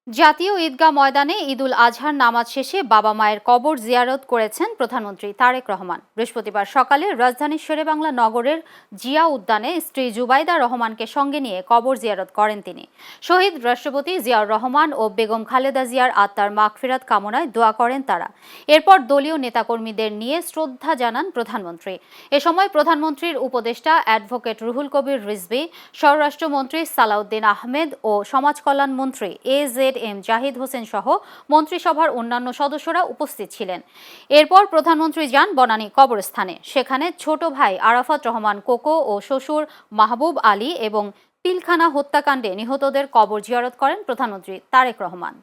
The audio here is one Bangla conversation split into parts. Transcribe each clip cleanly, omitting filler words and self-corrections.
জাতীয় ঈদগাহ ময়দানে ঈদুল আজহার নামাজ শেষে বাবা মায়ের কবর জিয়ারত করেছেন প্রধানমন্ত্রী তারেক রহমান। বৃহস্পতিবার সকালে রাজধানীর শেরেবাংলা নগরের জিয়া উদ্যানে স্ত্রী জুবাইদা রহমানকে সঙ্গে নিয়ে কবর জিয়ারত করেন তিনি। শহীদ রাষ্ট্রপতি জিয়াউর রহমান ও বেগম খালেদা জিয়ার আত্মার মাগফিরাত কামনায় দোয়া করেন তারা। এরপর দলীয় নেতাকর্মীদের নিয়ে শ্রদ্ধা জানান প্রধানমন্ত্রী। এ সময় প্রধানমন্ত্রীর উপদেষ্টা অ্যাডভোকেট রুহুল কবির রিজভী, স্বরাষ্ট্রমন্ত্রী সালাউদ্দিন আহমেদ ও সমাজ কল্যাণ মন্ত্রী এম জাহিদ হোসেন সহ মন্ত্রিসভার অন্যান্য সদস্যরা উপস্থিত ছিলেন। এরপর প্রধানমন্ত্রী যান বনানী কবরস্থানে। সেখানে ছোট ভাই আরাফাত রহমান কোকো ও শ্বশুর মাহবুব আলী এবং পিলখানা হত্যাকাণ্ডে নিহতদের কবর জিয়ারত করেন প্রধানমন্ত্রী তারেক রহমান।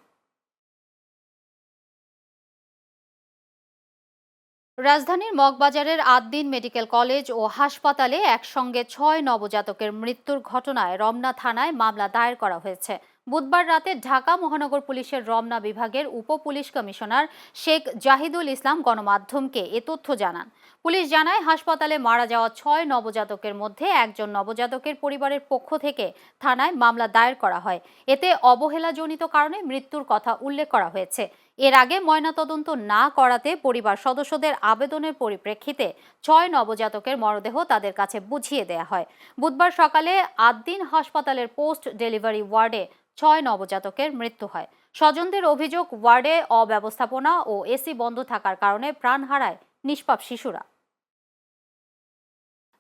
রাজধানীর মগবাজারের আদ্দিন মেডিকেল কলেজ ও হাসপাতালে একসঙ্গে ৬ নবজাতকের মৃত্যুর ঘটনায় রমনা থানায় মামলা দায়ের করা হয়েছে। বুধবার রাতে ঢাকা মহানগর পুলিশের রমনা বিভাগের উপ পুলিশ কমিশনার শেখ জাহিদুল ইসলাম গণমাধ্যমকে এ তথ্য জানান। পুলিশ জানায়, হাসপাতালে মারা যাওয়া ৬ নবজাতকের মধ্যে একজন নবজাতকের পরিবারের পক্ষ থেকে থানায় মামলা দায়ের করা হয়। এতে অবহেলাজনিত কারণে মৃত্যুর কথা উল্লেখ করা হয়েছে। এর আগে ময়নাতদন্ত না করাতে পরিবার সদস্যদের আবেদনের পরিপ্রেক্ষিতে ৬ নবজাতকের মরদেহ তাদের কাছে বুঝিয়ে দেয়া হয়। বুধবার সকালে আদ্দিন হাসপাতালের পোস্ট ডেলিভারি ওয়ার্ডে ৬ নবজাতকের মৃত্যু হয়। স্বজনদের অভিযোগ, ওয়ার্ডে অব্যবস্থাপনা ও এসি বন্ধ থাকার কারণে প্রাণ হারায় নিষ্পাপ শিশুরা।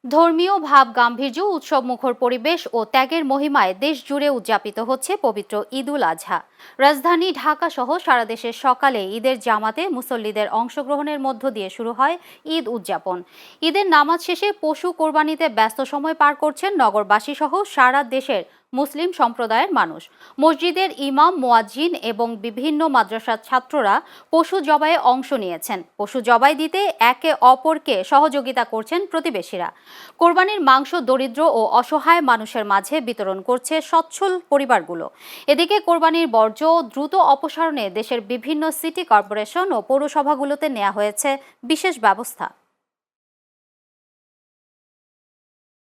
ধর্মীয় ভাব গাম্ভীর্য, উৎসবমুখর পরিবেশ ও ত্যাগের মহিমায় দেশ জুড়ে উদযাপিত হচ্ছে পবিত্র ঈদুল আজহা। রাজধানী ঢাকা সহ সারা দেশের সকালে ঈদের জামাতে মুসল্লিদের অংশগ্রহণের মধ্য দিয়ে শুরু হয় ঈদ উদযাপন। ঈদের নামাজ শেষে পশু কোরবানিতে ব্যস্ত সময় পার করছেন নগরবাসী সহ সারা দেশের মুসলিম সম্প্রদায়ের মানুষ। মসজিদের ইমাম, মুয়াজ্জিন এবং বিভিন্ন মাদ্রাসার ছাত্ররা পশু জবাইয়ে অংশ নিয়েছেন। পশু জবাই দিতে একে অপরকে সহযোগিতা করছেন প্রতিবেশীরা। কোরবানির মাংস দরিদ্র ও অসহায় মানুষের মাঝে বিতরণ করছে সচ্ছল পরিবারগুলো। এদিকে কোরবানির বর্জ্য দ্রুত অপসারণে দেশের বিভিন্ন সিটি কর্পোরেশন ও পৌরসভাগুলোতে নেওয়া হয়েছে বিশেষ ব্যবস্থা।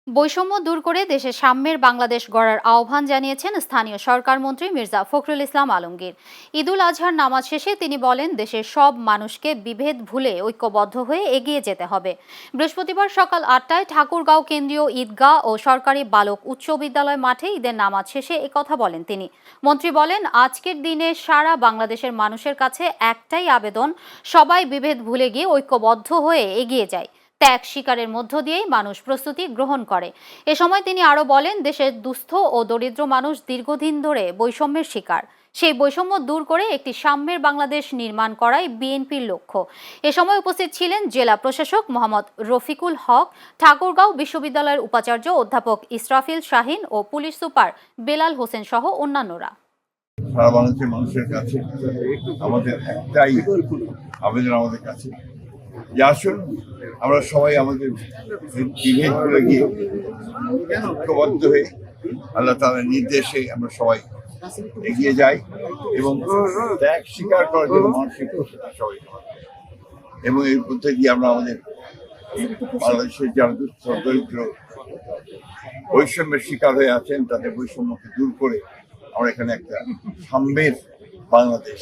বৈষম্য দূর করে দেশে সাম্যের বাংলাদেশ গড়ার আহ্বান জানিয়েছেন স্থানীয় সরকার মন্ত্রী মির্জা ফখরুল ইসলাম আলমগীর। ঈদুল আজহার নামাজ শেষে তিনি বলেন, দেশের সব মানুষকে বিভেদ ভুলে ঐক্যবদ্ধ হয়ে এগিয়ে যেতে হবে। বৃহস্পতিবার সকাল ৮টায় ঠাকুরগাঁও কেন্দ্রীয় ঈদগাহ ও সরকারি বালক উচ্চ বিদ্যালয় মাঠে ঈদের নামাজ শেষে একথা বলেন তিনি। মন্ত্রী বলেন, আজকের দিনে সারা বাংলাদেশের মানুষের কাছে একটাই আবেদন, সবাই বিভেদ ভুলে গিয়ে ঐক্যবদ্ধ হয়ে এগিয়ে যায়। ত্যাগ স্বীকারের মধ্য দিয়েই মানুষ প্রস্তুতি গ্রহণ করে। এ সময় তিনি আরো বলেন, দেশের দুস্থ ও দরিদ্র মানুষ দীর্ঘদিন ধরে বৈষম্যের শিকার। সেই বৈষম্য দূর করে একটি সাম্যের বাংলাদেশ নির্মাণ করাই বিএনপির লক্ষ্য। এ সময় উপস্থিত ছিলেন জেলা প্রশাসক মোহাম্মদ রফিকুল হক, ঠাকুরগাঁও বিশ্ববিদ্যালয়ের উপাচার্য অধ্যাপক ইসরাফিল শাহিন ও পুলিশ সুপার বেলাল হোসেন সহ অন্যান্যরা। সারা বাংলাদেশের মানুষের কাছে আমাদের একটাই আবেদন, আমাদের কাছে যে আসুন আমরা সবাই আমাদের বিভেদ করে গিয়ে ঐক্যবদ্ধ হয়ে আল্লাহ তাআলার নির্দেশে আমরা সবাই এগিয়ে যাই এবং ত্যাগ স্বীকার করার জন্য মানসিক প্রস্তুতি সবাই, এবং এর মধ্যে দিয়ে আমরা আমাদের বাংলাদেশের যারা দুস্থ দরিদ্র বৈষম্যের শিকার হয়ে আছেন তাদের বৈষম্যকে দূর করে আমরা এখানে একটা সাম্যের বাংলাদেশ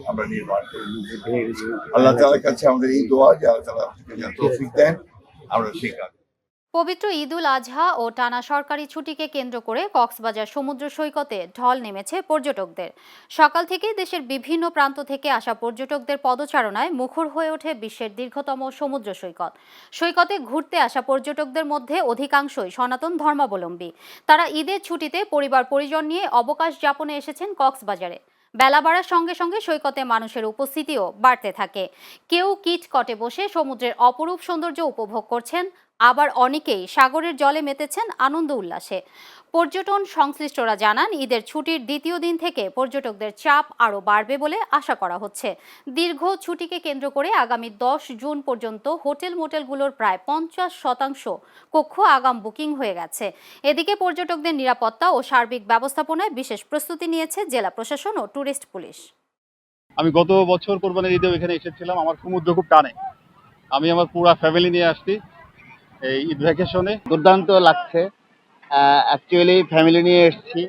আমরা নির্মাণ করি। আল্লাহ তাআলার কাছে আমাদের এই দোয়া যে আল্লাহ তাআলা আমাদেরকে তৌফিক দেন, আমরা সেই কাজ। পবিত্র ঈদুল আজহা ও টানা সরকারি ছুটিকে কেন্দ্র করে কক্সবাজার সমুদ্র সৈকতে ঢল নেমেছে পর্যটকদের। সকাল থেকেই দেশের বিভিন্ন প্রান্ত থেকে আসা পর্যটকদের পদচারণায় মুখর হয়ে ওঠে বিশ্বের দীর্ঘতম সমুদ্র সৈকত। সৈকতে ঘুরতে আসা পর্যটকদের মধ্যে অধিকাংশই সনাতন ধর্মাবলম্বী। তারা ঈদের ছুটিতে পরিবার পরিজন নিয়ে অবকাশ যাপনে এসেছেন কক্সবাজারে। বেলা বাড়ার সঙ্গে সঙ্গে সৈকতে মানুষের উপস্থিতিও বাড়তে থাকে। কেউ কিটকটে বসে সমুদ্রের অপরূপ সৌন্দর্য উপভোগ করছেন, আবার অনেকেই সাগরের জলে মেতেছেন আনন্দ উল্লাসে। পর্যটন সংশ্লিষ্টরা জানান, ঈদের ছুটির দ্বিতীয় দিন থেকে পর্যটকদের চাপ আরও বাড়বে বলে আশা করা হচ্ছে। দীর্ঘ ছুটিকে কেন্দ্র করে আগামী ১০ জুন পর্যন্ত হোটেল মোটেলগুলোর প্রায় ৫০% কক্ষ আগাম বুকিং হয়ে গেছে। এদিকে পর্যটকদের নিরাপত্তা ও সার্বিক ব্যবস্থাপনায় বিশেষ প্রস্তুতি নিয়েছে জেলা প্রশাসন ও ট্যুরিস্ট পুলিশ। আমি গত বছর কোরবানির ঈদেও এখানে এসেছিলাম। আমার সমুদ্র খুব টানে। আমি আমার পুরো ফ্যামিলি নিয়ে আসছি এই ঈদ ভ্যাকেশনে। দুর্দান্ত লাগছে। অ্যাকচুয়ালি ফ্যামিলি নিয়ে এসেছি,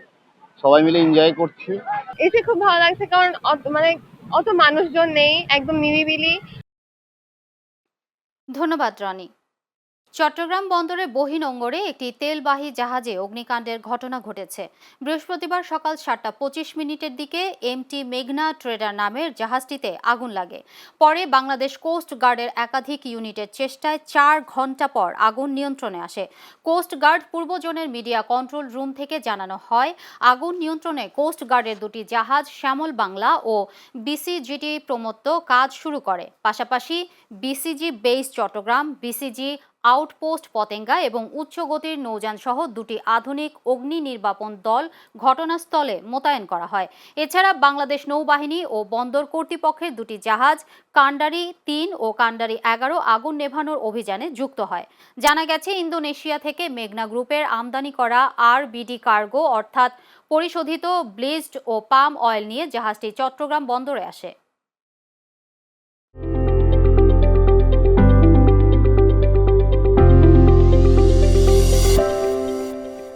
সবাই মিলে এনজয় করছি। এসে খুব ভালো লাগছে, কারণ অত মানুষজন নেই, একদম নিরিবিলি। ধন্যবাদ রনি। চট্টগ্রাম বন্দরে বহিনোঙ্গরে একটি তেলবাহী জাহাজে অগ্নিকাণ্ডের ঘটনা ঘটেছে। বৃহস্পতিবার সকাল 7:25 দিকে এমটি মেঘনা ট্রেডার নামের জাহাজটিতে আগুন লাগে। পরে বাংলাদেশ কোস্ট গার্ডের একাধিক ইউনিটের চেষ্টায় 4 ঘণ্টা পর আগুন নিয়ন্ত্রণে আসে। কোস্ট গার্ড পূর্ব জোনের মিডিয়া কন্ট্রোল রুম থেকে জানানো হয়, আগুন নিয়ন্ত্রণে কোস্ট গার্ডের দুটি জাহাজ শ্যামল বাংলা ও বিসিজিটি প্রমত্ত কাজ শুরু করে। পাশাপাশি BCG base Chattogram, BCG outpost Patenga এবং উচ্চ গতির নৌযান সহ দুটি আধুনিক অগ্নি নির্বাপন দল ঘটনাস্থলে মোতায়েন করা হয়। এছাড়া বাংলাদেশ নৌবাহিনী ও বন্দর কর্তৃপক্ষের দুটি জাহাজ কান্ডারি 3 ও কান্ডারি 11 আগুন নেভানোর অভিযানে যুক্ত হয়। জানা গেছে, ইন্দোনেশিয়া থেকে মেঘনা গ্রুপের আমদানি করা আরবিডি কার্গো অর্থাৎ পরিশোধিত ব্লিচড ও পাম অয়েল নিয়ে জাহাজটি চট্টগ্রাম বন্দরে আসে।